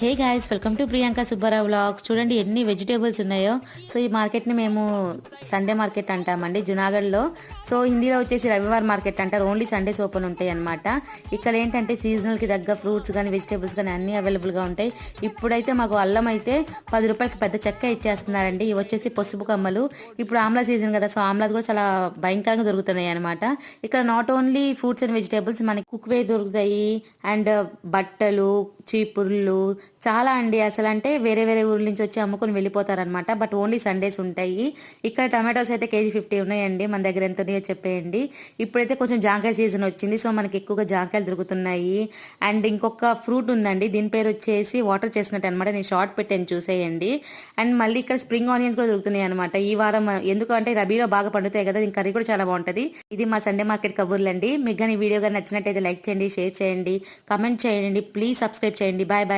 Hey guys, welcome to Priyanka Subbarao vlogs. చూడండి ఎన్ని vegetables ఉన్నాయో. సో ఈ మార్కెట్ని మేము సండే మార్కెట్ అంటామండి జునాగఢ్లో. సో హిందీలో వచ్చేసి రవివార్ మార్కెట్ అంటారు. ఓన్లీ సండేస్ ఓపెన్ ఉంటాయి అనమాట. ఇక్కడ ఏంటంటే సీజనల్కి తగ్గ ఫ్రూట్స్ కానీ వెజిటేబుల్స్ కానీ అన్నీ అవైలబుల్గా ఉంటాయి. ఇప్పుడైతే మాకు అల్లం అయితే 10 రూపాయలకి పెద్ద చెక్క ఇచ్చేస్తున్నారండి. ఇవి వచ్చేసి పసుపు కమ్మలు. ఇప్పుడు ఆమ్లా సీజన్ కదా, సో ఆమ్లాస్ కూడా చాలా భయంకరంగా దొరుకుతున్నాయి అనమాట. ఇక్కడ not only fruits and vegetables, మనకి కుక్వే దొరుకుతాయి అండ్ బట్టలు, చీపుర్లు, చాలా అండి. అసలు అంటే వేరే వేరే ఊర్ల నుంచి వచ్చి అమ్ముకొని వెళ్ళిపోతారనమాట. బట్ ఓన్లీ సండేస్ ఉంటాయి. ఇక్కడ టమాటోస్ అయితే కేజీ 50 ఉన్నాయండి. మన దగ్గర ఎంత ఉన్నాయో చెప్పేయండి. ఇప్పుడైతే కొంచెం జాంకాయ సీజన్ వచ్చింది, సో మనకి ఎక్కువగా జాంకాయలు దొరుకుతున్నాయి. అండ్ ఇంకొక ఫ్రూట్ ఉందండి, దీని పేరు వచ్చేసి వాటర్ చేసినట్టు అనమాట. నేను షార్ట్ పెట్టాను, చూసేయండి. అండ్ మళ్ళీ ఇక్కడ స్ప్రింగ్ ఆనియన్స్ కూడా దొరుకుతున్నాయి అనమాట ఈ వారం. ఎందుకంటే రబీలో బాగా పండుతాయి కదా, దీని కర్రీ కూడా చాలా బాగుంటుంది. ఇది మా సండే మార్కెట్ కబుర్లు అండి. మీకు కానీ ఈ వీడియో కానీ నచ్చినట్టయితే లైక్ చేయండి, షేర్ చేయండి, కమెంట్ చేయండి, ప్లీజ్ సబ్స్క్రైబ్ చేయండి. Bye bye.